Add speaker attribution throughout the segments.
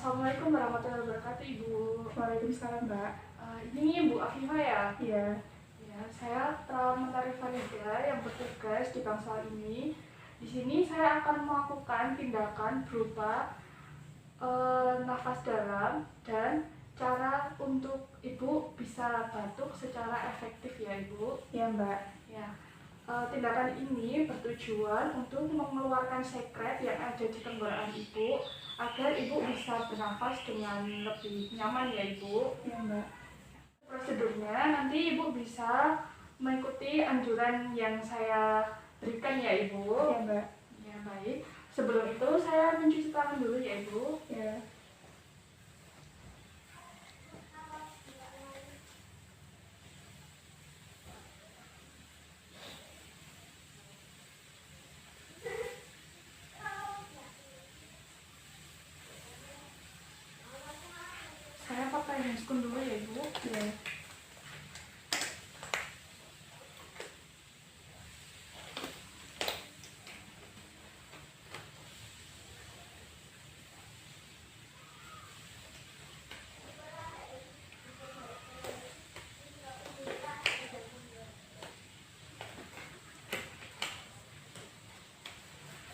Speaker 1: Assalamualaikum warahmatullahi wabarakatuh, Ibu.
Speaker 2: Waalaikumsalam, Mbak.
Speaker 1: Ini Bu Afifah ya?
Speaker 2: Iya.
Speaker 1: Ya, saya Mentari Farida yang bertugas di Bangsal ini. Di sini saya akan melakukan tindakan berupa nafas dalam dan cara untuk Ibu bisa batuk secara efektif ya, Ibu.
Speaker 2: Iya, Mbak.
Speaker 1: Ya. Tindakan ini bertujuan untuk mengeluarkan sekret yang ada di tenggorokan Ibu agar Ibu bisa bernafas dengan lebih nyaman ya, Ibu.
Speaker 2: Iya, Mbak.
Speaker 1: Prosedurnya nanti Ibu bisa mengikuti anjuran yang saya berikan ya, Ibu.
Speaker 2: Iya, Mbak.
Speaker 1: Ya, baik. Sebelum itu saya mencuci tangan dulu ya, Ibu.
Speaker 2: Ya.
Speaker 1: Saya pakai handscoon dulu ya, Ibu.
Speaker 2: Ya.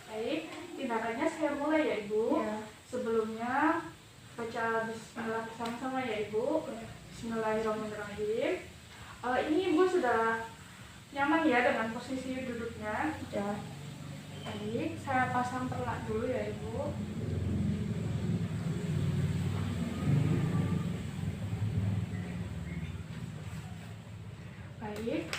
Speaker 1: Baik, tindakannya saya mulai ya, Ibu.
Speaker 2: Ya.
Speaker 1: Sebelumnya baca bismillah sama-sama ya, Ibu. Bismillahirrahmanirrahim. Ini Ibu sudah nyaman ya dengan posisi duduknya?
Speaker 2: Sudah.
Speaker 1: Baik, saya pasang perlak dulu ya, Ibu. Baik,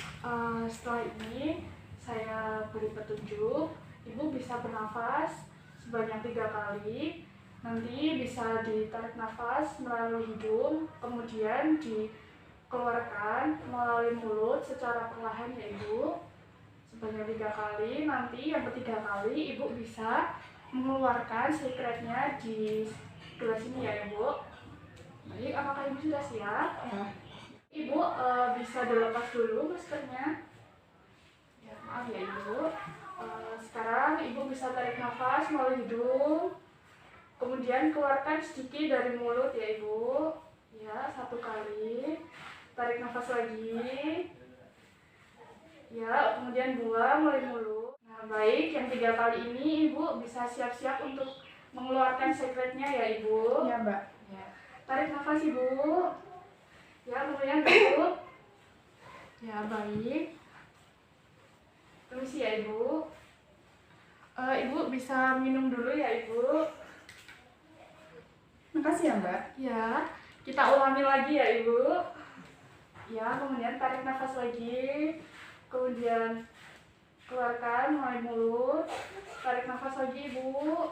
Speaker 1: setelah ini saya beri petunjuk. Ibu bisa bernafas sebanyak 3 kali. Nanti bisa ditarik nafas melalui hidung, kemudian dikeluarkan melalui mulut secara perlahan ya, Ibu. Sebanyak 3 kali. Nanti yang ketiga kali Ibu bisa mengeluarkan sekretnya di gelas ini ya, Ibu. Baik, apakah Ibu sudah siap?
Speaker 2: Ya.
Speaker 1: Ibu bisa dilepas dulu maskernya. Ya, maaf ya, Ibu. Sekarang Ibu bisa tarik nafas melalui hidung, kemudian keluarkan sedikit dari mulut ya, Ibu. Ya, 1 kali. Tarik nafas lagi. Ya, kemudian buang melalui mulut. Nah, baik, yang 3 kali ini Ibu bisa siap-siap untuk mengeluarkan sekretnya ya, Ibu.
Speaker 2: Iya, Mbak.
Speaker 1: Ya. Tarik nafas, Ibu. Ya, kemudian tutup. Ya, baik. Permisi ya, Ibu. Ibu bisa minum dulu ya, Ibu.
Speaker 2: Makasih ya, Mbak.
Speaker 1: Ya, kita ulangi lagi ya, Ibu. Ya, kemudian tarik nafas lagi. Kemudian keluarkan melalui mulut. Tarik nafas lagi, Ibu.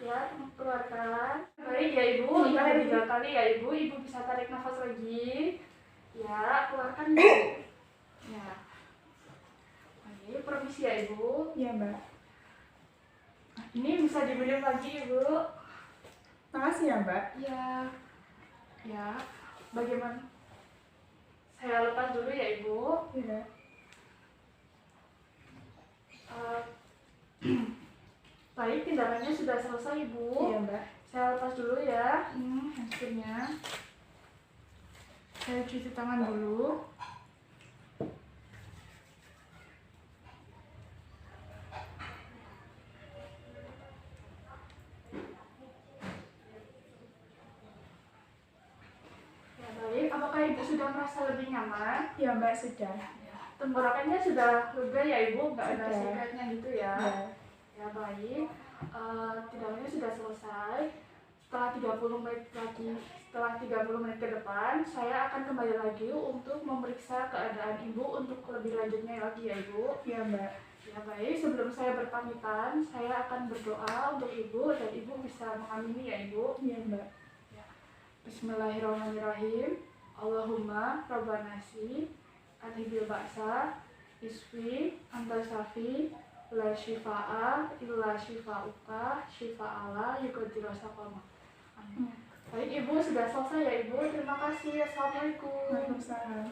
Speaker 1: Ya, keluarkan. Baik ya, Ibu. Yang 3 kali ya, Ibu. Ibu bisa tarik nafas lagi. Ya, keluarkan, Ibu. Ya. Baik, permisi ya, Ibu.
Speaker 2: Iya, Mbak.
Speaker 1: Ini bisa diminum lagi, Ibu.
Speaker 2: Makasih ya, Mbak.
Speaker 1: Ya. Ya. Bagaimana? Saya lepas dulu ya, Ibu.
Speaker 2: Iya.
Speaker 1: Baik, tindakannya sudah selesai, Ibu.
Speaker 2: Iya, Mbak.
Speaker 1: Saya lepas dulu ya. Handscoonnya. Saya cuci tangan dulu. Ya, baik. Apakah Ibu sudah merasa lebih nyaman?
Speaker 2: Iya, Mbak, sudah.
Speaker 1: Tenggorokannya sudah lega ya, Ibu? Nggak ada
Speaker 2: Sudah.
Speaker 1: sekretnya gitu ya?
Speaker 2: Ya.
Speaker 1: Ya, baik. Tindakannya sudah selesai. Setelah 30 menit lagi, setelah 30 menit ke depan, saya akan kembali lagi untuk memeriksa keadaan Ibu untuk lebih lanjutnya lagi ya, Ibu.
Speaker 2: Iya, Mbak.
Speaker 1: Ya, baik. Sebelum saya berpamitan, saya akan berdoa untuk Ibu dan Ibu bisa mengamini ya, Ibu.
Speaker 2: Iya, Mbak.
Speaker 1: Bismillahirrahmanirrahim. Allahumma rabbanasi adhibil ba'sa isfi anta syafi la shifa'a illa shifa'uka shifa'ala yuqadiru saqama. Amin. Baik, Ibu sudah selesai ya, Ibu. Terima kasih. Assalamualaikum.
Speaker 2: Waalaikumsalam.